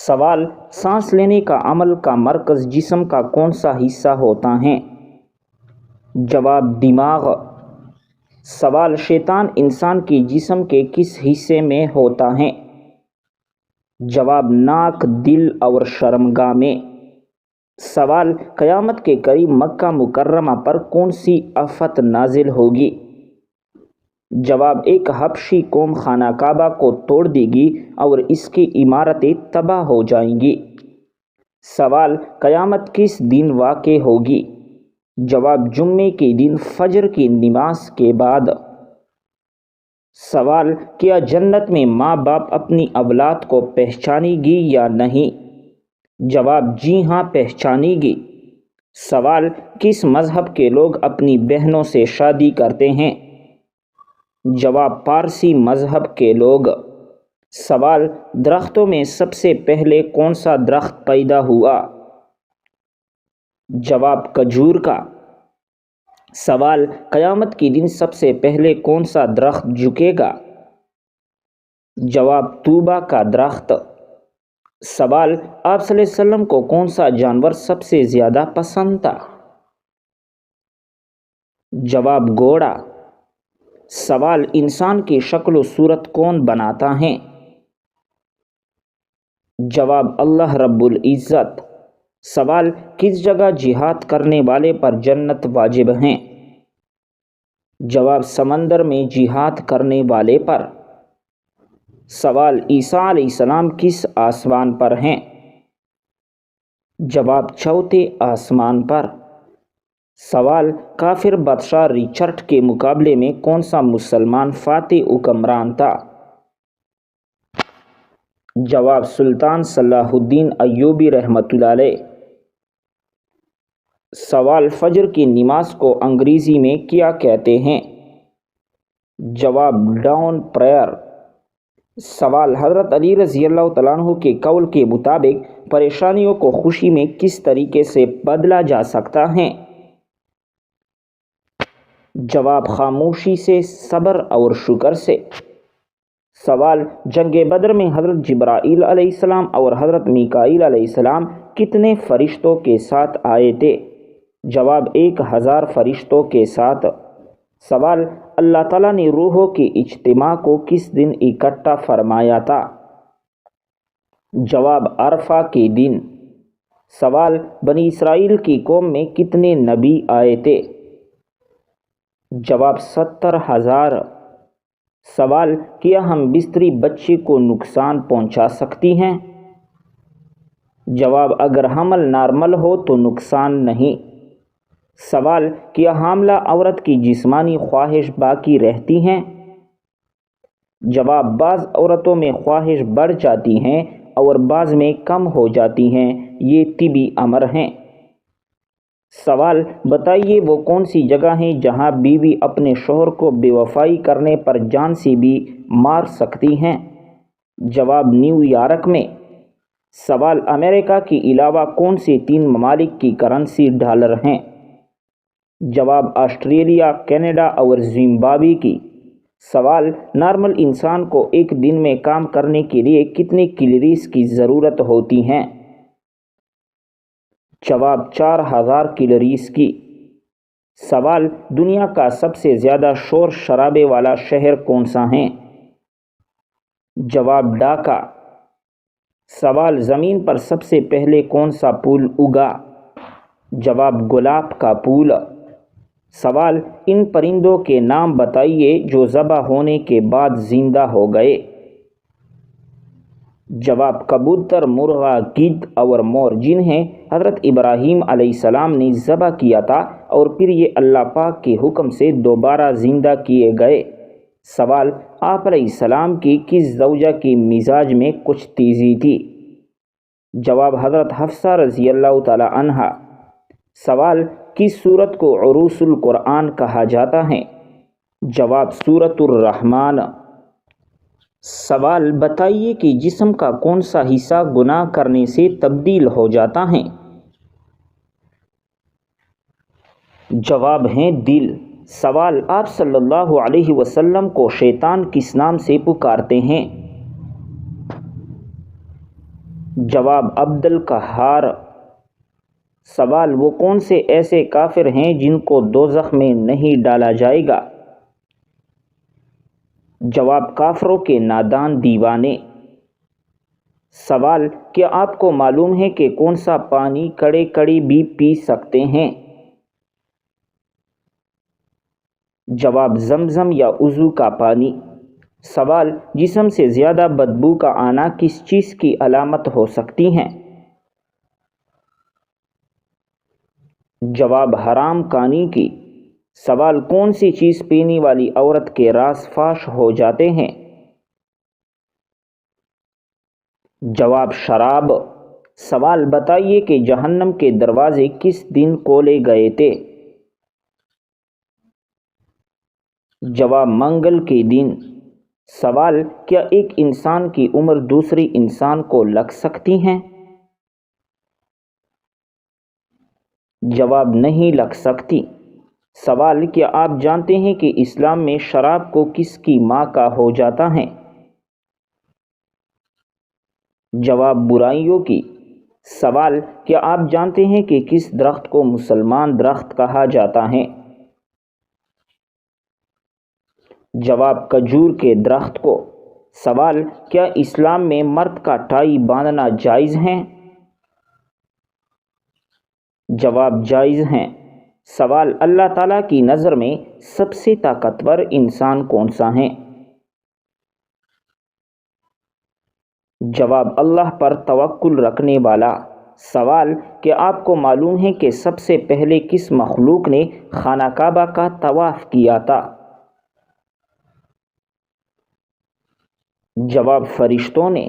سوال: سانس لینے کا عمل کا مرکز جسم کا کون سا حصہ ہوتا ہے؟ جواب: دماغ۔ سوال: شیطان انسان کے جسم کے کس حصے میں ہوتا ہے؟ جواب: ناک، دل اور شرمگاہ میں۔ سوال: قیامت کے قریب مکہ مکرمہ پر کون سی آفت نازل ہوگی؟ جواب: ایک حبشی قوم خانہ کعبہ کو توڑ دے گی اور اس کی عمارتیں تباہ ہو جائیں گی۔ سوال: قیامت کس دن واقع ہوگی؟ جواب: جمعے کے دن فجر کی نماز کے بعد۔ سوال: کیا جنت میں ماں باپ اپنی اولاد کو پہچانیں گی یا نہیں؟ جواب: جی ہاں، پہچانیں گی۔ سوال: کس مذہب کے لوگ اپنی بہنوں سے شادی کرتے ہیں؟ جواب: پارسی مذہب کے لوگ۔ سوال: درختوں میں سب سے پہلے کون سا درخت پیدا ہوا؟ جواب: کھجور کا۔ سوال: قیامت کے دن سب سے پہلے کون سا درخت جھکے گا؟ جواب: طوبہ کا درخت۔ سوال: آپ صلی اللہ علیہ وسلم کو کون سا جانور سب سے زیادہ پسند تھا؟ جواب: گھوڑا۔ سوال: انسان کی شکل و صورت کون بناتا ہے؟ جواب: اللہ رب العزت۔ سوال: کس جگہ جہاد کرنے والے پر جنت واجب ہے؟ جواب: سمندر میں جہاد کرنے والے پر۔ سوال: عیسیٰ علیہ السلام کس آسمان پر ہیں؟ جواب: چوتھے آسمان پر۔ سوال: کافر بادشاہ رچرڈ کے مقابلے میں کون سا مسلمان فاتح حکمران تھا؟ جواب: سلطان صلاح الدین ایوبی رحمۃ اللہ علیہ۔ سوال: فجر کی نماز کو انگریزی میں کیا کہتے ہیں؟ جواب: ڈاون پریئر۔ سوال: حضرت علی رضی اللہ تعالیٰ عنہ کے قول کے مطابق پریشانیوں کو خوشی میں کس طریقے سے بدلا جا سکتا ہے؟ جواب: خاموشی سے، صبر اور شکر سے۔ سوال: جنگ بدر میں حضرت جبرائیل علیہ السلام اور حضرت میکائیل علیہ السلام کتنے فرشتوں کے ساتھ آئے تھے؟ جواب: 1000 فرشتوں کے ساتھ۔ سوال: اللہ تعالیٰ نے روحوں کے اجتماع کو کس دن اکٹھا فرمایا تھا؟ جواب: عرفہ کے دن۔ سوال: بنی اسرائیل کی قوم میں کتنے نبی آئے تھے؟ جواب: 70,000۔ سوال: کیا ہم بستری بچے کو نقصان پہنچا سکتی ہیں؟ جواب: اگر حمل نارمل ہو تو نقصان نہیں۔ سوال: کیا حاملہ عورت کی جسمانی خواہش باقی رہتی ہیں؟ جواب: بعض عورتوں میں خواہش بڑھ جاتی ہیں اور بعض میں کم ہو جاتی ہیں، یہ طبی امر ہیں۔ سوال: بتائیے وہ کون سی جگہ ہیں جہاں بیوی اپنے شوہر کو بے وفائی کرنے پر جان سے بھی مار سکتی ہیں؟ جواب: نیو یارک میں۔ سوال: امریکہ کے علاوہ کون سے 3 ممالک کی کرنسی ڈالر ہیں؟ جواب: آسٹریلیا، کینیڈا اور زمبابوے کی۔ سوال: نارمل انسان کو ایک دن میں کام کرنے کے لیے کتنی کیلوریز کی ضرورت ہوتی ہے؟ جواب: 4000 کیلوریز کی۔ سوال: دنیا کا سب سے زیادہ شور شرابے والا شہر کون سا ہے؟ جواب: ڈھاکہ۔ سوال: زمین پر سب سے پہلے کون سا پھول اگا؟ جواب: گلاب کا پھول۔ سوال: ان پرندوں کے نام بتائیے جو ذبح ہونے کے بعد زندہ ہو گئے۔ جواب: کبوتر، مرغا، گدھ اور مور، جنہیں حضرت ابراہیم علیہ السلام نے ذبح کیا تھا اور پھر یہ اللہ پاک کے حکم سے دوبارہ زندہ کیے گئے۔ سوال: آپ علیہ السلام کی کس زوجہ کی مزاج میں کچھ تیزی تھی؟ جواب: حضرت حفصہ رضی اللہ تعالی عنہا۔ سوال: کس سورت کو عروس القرآن کہا جاتا ہے؟ جواب: سورۃ الرحمن۔ سوال: بتائیے کہ جسم کا کون سا حصہ گناہ کرنے سے تبدیل ہو جاتا ہے؟ جواب ہے دل۔ سوال: آپ صلی اللہ علیہ وسلم کو شیطان کس نام سے پکارتے ہیں؟ جواب عبد القہار۔ سوال وہ کون سے ایسے کافر ہیں جن کو دوزخ میں نہیں ڈالا جائے گا؟ جواب کافروں کے نادان دیوانے۔ سوال کیا آپ کو معلوم ہے کہ کون سا پانی کڑے کڑی بھی پی سکتے ہیں؟ جواب زمزم یا وضو کا پانی۔ سوال جسم سے زیادہ بدبو کا آنا کس چیز کی علامت ہو سکتی ہے؟ جواب حرام کانی کی۔ سوال کون سی چیز پینے والی عورت کے راز فاش ہو جاتے ہیں؟ جواب شراب۔ سوال بتائیے کہ جہنم کے دروازے کس دن کھولے گئے تھے؟ جواب منگل کے دن۔ سوال کیا ایک انسان کی عمر دوسری انسان کو لگ سکتی ہے؟ جواب نہیں لگ سکتی۔ سوال کیا آپ جانتے ہیں کہ اسلام میں شراب کو کس کی ماں کا ہو جاتا ہے؟ جواب برائیوں کی۔ سوال کیا آپ جانتے ہیں کہ کس درخت کو مسلمان درخت کہا جاتا ہے؟ جواب کھجور کے درخت کو۔ سوال کیا اسلام میں مرد کا ٹائی باندھنا جائز ہے؟ جواب جائز ہے۔ سوال اللہ تعالیٰ کی نظر میں سب سے طاقتور انسان کون سا ہے؟ جواب اللہ پر توکل رکھنے والا۔ سوال کہ آپ کو معلوم ہے کہ سب سے پہلے کس مخلوق نے خانہ کعبہ کا طواف کیا تھا؟ جواب فرشتوں نے۔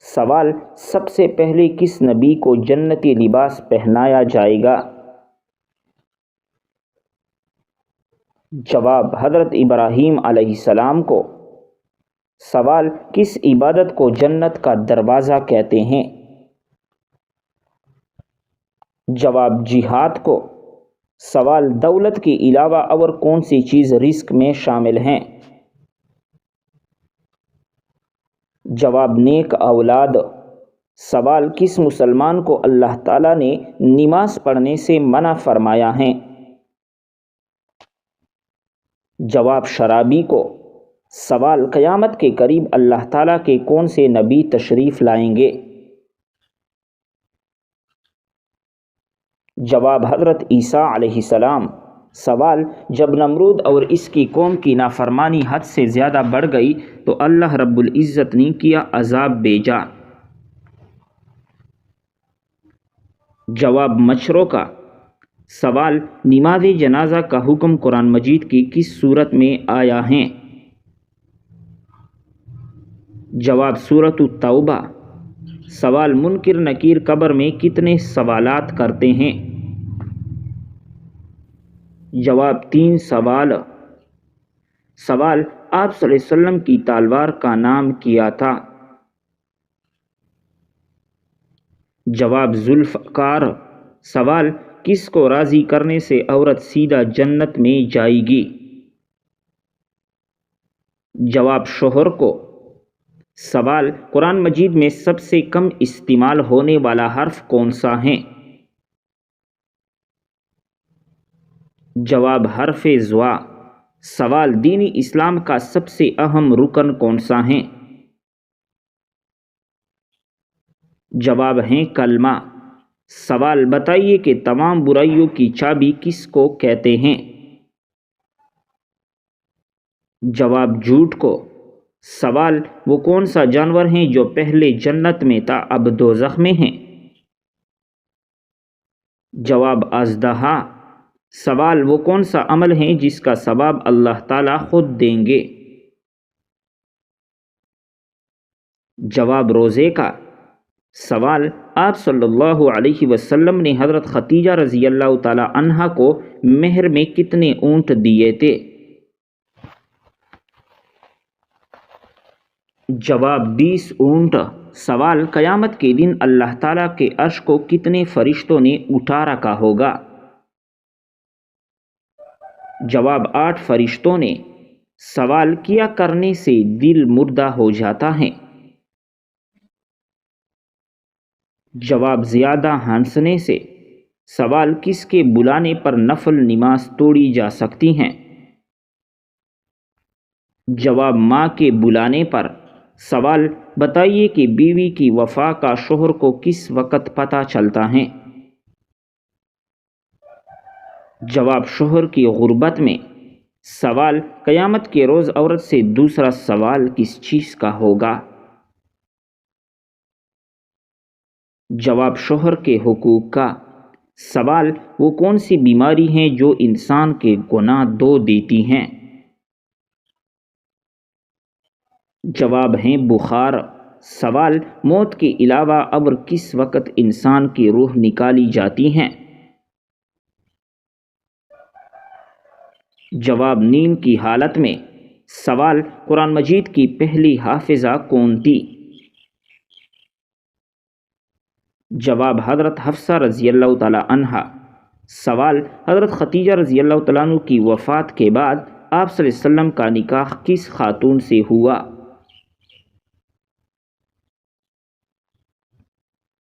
سوال سب سے پہلے کس نبی کو جنتی لباس پہنایا جائے گا؟ جواب حضرت ابراہیم علیہ السلام کو۔ سوال کس عبادت کو جنت کا دروازہ کہتے ہیں؟ جواب جہاد کو۔ سوال دولت کے علاوہ اور کون سی چیز رزق میں شامل ہیں؟ جواب نیک اولاد۔ سوال کس مسلمان کو اللہ تعالیٰ نے نماز پڑھنے سے منع فرمایا ہے؟ جواب شرابی کو۔ سوال قیامت کے قریب اللہ تعالیٰ کے کون سے نبی تشریف لائیں گے؟ جواب حضرت عیسیٰ علیہ السلام۔ سوال جب نمرود اور اس کی قوم کی نافرمانی حد سے زیادہ بڑھ گئی تو اللہ رب العزت نے کیا عذاب بھیجا؟ جواب مچھروں کا۔ سوال نماز جنازہ کا حکم قرآن مجید کی کس صورت میں آیا ہے؟ جواب سورۃ التوبہ۔ سوال منکر نکیر قبر میں کتنے سوالات کرتے ہیں؟ جواب 3 سوال۔ سوال آپ صلی اللہ علیہ وسلم کی تلوار کا نام کیا تھا؟ جواب ذوالفقار۔ سوال کس کو راضی کرنے سے عورت سیدھا جنت میں جائے گی؟ جواب شوہر کو۔ سوال قرآن مجید میں سب سے کم استعمال ہونے والا حرف کون سا ہے؟ جواب حرف زوا۔ سوال دین اسلام کا سب سے اہم رکن کون سا ہے؟ جواب ہیں کلمہ۔ سوال بتائیے کہ تمام برائیوں کی چابی کس کو کہتے ہیں؟ جواب جھوٹ کو۔ سوال وہ کون سا جانور ہیں جو پہلے جنت میں تھا اب دوزخ میں ہیں؟ جواب اژدہا۔ سوال وہ کون سا عمل ہے جس کا ثواب اللہ تعالیٰ خود دیں گے؟ جواب روزے کا۔ سوال آپ صلی اللہ علیہ وسلم نے حضرت خدیجہ رضی اللہ تعالی عنہا کو مہر میں کتنے اونٹ دیے تھے؟ جواب 20 اونٹ۔ سوال قیامت کے دن اللہ تعالیٰ کے عرش کو کتنے فرشتوں نے اٹھا رکھا ہوگا؟ جواب 8 فرشتوں نے۔ سوال کیا کرنے سے دل مردہ ہو جاتا ہے؟ جواب زیادہ ہنسنے سے۔ سوال کس کے بلانے پر نفل نماز توڑی جا سکتی ہیں؟ جواب ماں کے بلانے پر۔ سوال بتائیے کہ بیوی کی وفا کا شوہر کو کس وقت پتہ چلتا ہے؟ جواب شوہر کی غربت میں۔ سوال قیامت کے روز عورت سے دوسرا سوال کس چیز کا ہوگا؟ جواب شوہر کے حقوق کا۔ سوال وہ کون سی بیماری ہیں جو انسان کے گناہ دھو دیتی ہیں؟ جواب ہیں بخار۔ سوال موت کے علاوہ اور کس وقت انسان کی روح نکالی جاتی ہیں؟ جواب نیند کی حالت میں۔ سوال قرآن مجید کی پہلی حافظہ کون تھی؟ جواب حضرت حفصہ رضی اللہ تعالی عنہا۔ سوال حضرت خدیجہ رضی اللہ تعالیٰ عنہ کی وفات کے بعد آپ صلی اللہ علیہ وسلم کا نکاح کس خاتون سے ہوا؟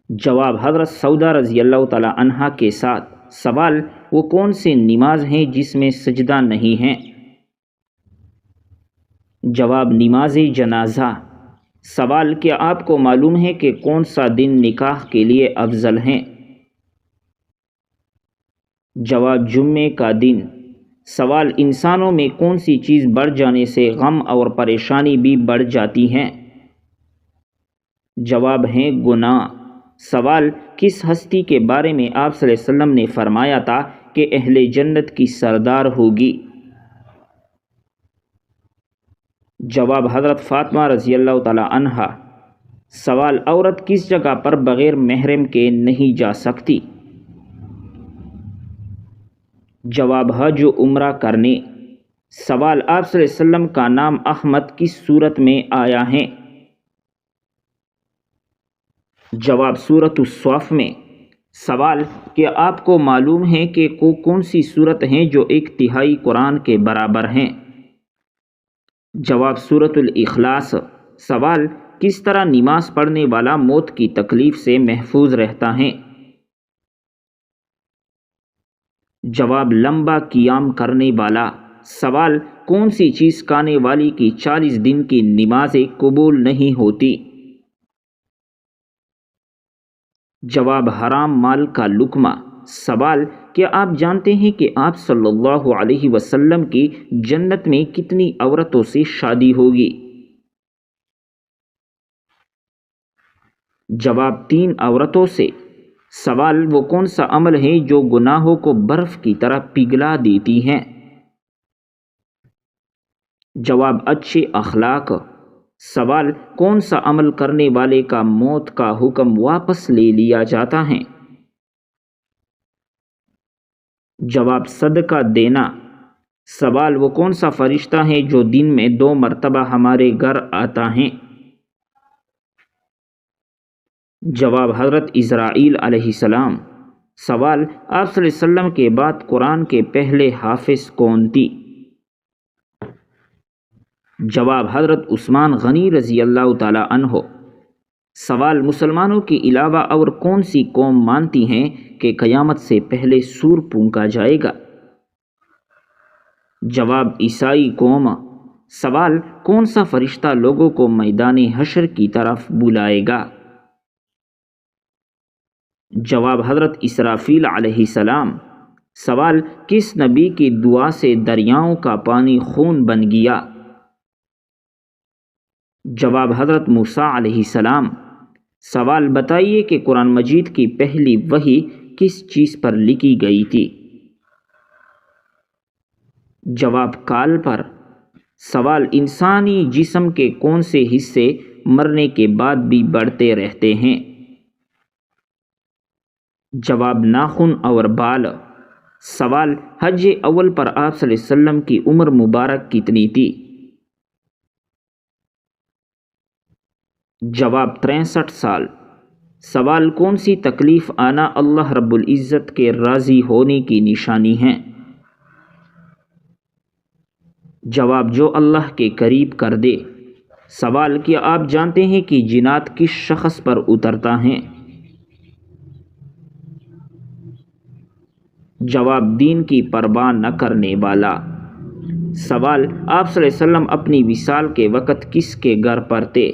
جواب حضرت سودا رضی اللہ تعالی عنہا کے ساتھ۔ سوال وہ کون سے نماز ہیں جس میں سجدہ نہیں ہیں؟ جواب نماز جنازہ۔ سوال کیا آپ کو معلوم ہے کہ کون سا دن نکاح کے لیے افضل ہیں؟ جواب جمعے کا دن۔ سوال انسانوں میں کون سی چیز بڑھ جانے سے غم اور پریشانی بھی بڑھ جاتی ہیں؟ جواب ہیں گناہ۔ سوال کس ہستی کے بارے میں آپ صلی اللہ علیہ وسلم نے فرمایا تھا کہ اہل جنت کی سردار ہوگی؟ جواب حضرت فاطمہ رضی اللہ تعالی عنہا۔ سوال عورت کس جگہ پر بغیر محرم کے نہیں جا سکتی؟ جواب حج و عمرہ کرنے۔ سوال آپ صلی اللہ علیہ وسلم کا نام احمد کس صورت میں آیا ہے؟ جواب سورۃ الصف میں۔ سوال کیا آپ کو معلوم ہے کہ کون سی صورت ہیں جو ایک تہائی قرآن کے برابر ہیں؟ جواب سورۃ الاخلاص۔ سوال کس طرح نماز پڑھنے والا موت کی تکلیف سے محفوظ رہتا ہے؟ جواب لمبا قیام کرنے والا۔ سوال کون سی چیز کھانے والی کی 40 دن کی نمازیں قبول نہیں ہوتی؟ جواب حرام مال کا لقمہ۔ سوال کیا آپ جانتے ہیں کہ آپ صلی اللہ علیہ وسلم کی جنت میں کتنی عورتوں سے شادی ہوگی؟ جواب 3 عورتوں سے۔ سوال وہ کون سا عمل ہے جو گناہوں کو برف کی طرح پگھلا دیتی ہیں؟ جواب اچھے اخلاق۔ سوال کون سا عمل کرنے والے کا موت کا حکم واپس لے لیا جاتا ہے؟ جواب صدقہ دینا۔ سوال وہ کون سا فرشتہ ہے جو دن میں 2 مرتبہ ہمارے گھر آتا ہے؟ جواب حضرت اسرائیل علیہ السلام۔ سوال آپ صلی اللہ علیہ وسلم کے بعد قرآن کے پہلے حافظ کون تھی؟ جواب حضرت عثمان غنی رضی اللہ تعالی عنہ۔ سوال مسلمانوں کے علاوہ اور کون سی قوم مانتی ہیں کہ قیامت سے پہلے سور پھونکا جائے گا؟ جواب عیسائی قوم۔ سوال کون سا فرشتہ لوگوں کو میدان حشر کی طرف بلائے گا؟ جواب حضرت اسرافیل علیہ السلام۔ سوال کس نبی کی دعا سے دریاؤں کا پانی خون بن گیا؟ جواب حضرت موسیٰ علیہ السلام۔ سوال بتائیے کہ قرآن مجید کی پہلی وحی کس چیز پر لکھی گئی تھی؟ جواب کال پر۔ سوال انسانی جسم کے کون سے حصے مرنے کے بعد بھی بڑھتے رہتے ہیں؟ جواب ناخن اور بال۔ سوال حج اول پر آپ صلی اللہ علیہ وسلم کی عمر مبارک کتنی تھی؟ جواب 63 سال۔ سوال کون سی تکلیف آنا اللہ رب العزت کے راضی ہونے کی نشانی ہے؟ جواب جو اللہ کے قریب کر دے۔ سوال کیا آپ جانتے ہیں کہ جنات کس شخص پر اترتا ہے؟ جواب دین کی پرواہ نہ کرنے والا۔ سوال آپ صلی اللہ علیہ وسلم اپنی وصال کے وقت کس کے گھر پر تھے؟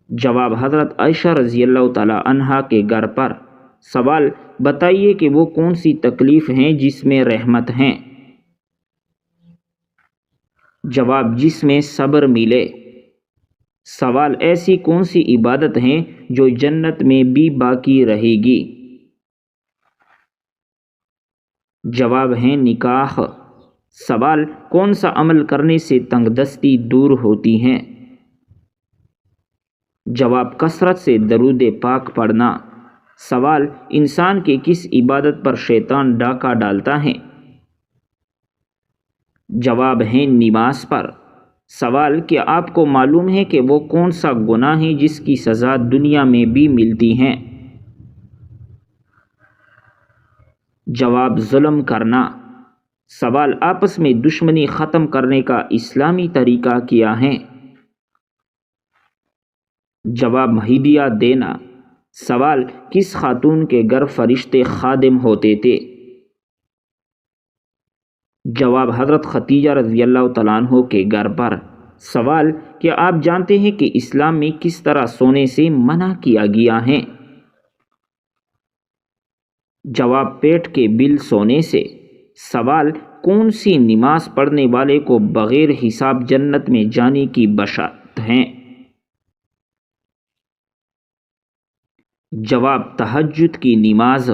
جواب حضرت عائشہ رضی اللہ تعالی عنہا کے گھر پر۔ سوال بتائیے کہ وہ کون سی تکلیف ہیں جس میں رحمت ہیں؟ جواب جس میں صبر ملے۔ سوال ایسی کون سی عبادت ہیں جو جنت میں بھی باقی رہے گی؟ جواب ہے نکاح۔ سوال کون سا عمل کرنے سے تنگ دستی دور ہوتی ہیں؟ جواب کثرت سے درود پاک پڑھنا۔ سوال انسان کے کس عبادت پر شیطان ڈاکہ ڈالتا ہے؟ جواب ہے نماز پر۔ سوال کیا آپ کو معلوم ہے کہ وہ کون سا گناہ ہے جس کی سزا دنیا میں بھی ملتی ہے؟ جواب ظلم کرنا۔ سوال آپس میں دشمنی ختم کرنے کا اسلامی طریقہ کیا ہے؟ جواب ہدیہ دینا۔ سوال کس خاتون کے گھر فرشتے خادم ہوتے تھے؟ جواب حضرت خدیجہ رضی اللہ تعالیٰ عنہ کے گھر پر۔ سوال کیا آپ جانتے ہیں کہ اسلام میں کس طرح سونے سے منع کیا گیا ہے؟ جواب پیٹ کے بل سونے سے۔ سوال کون سی نماز پڑھنے والے کو بغیر حساب جنت میں جانے کی بشارت ہے؟ جواب تہجد کی نماز۔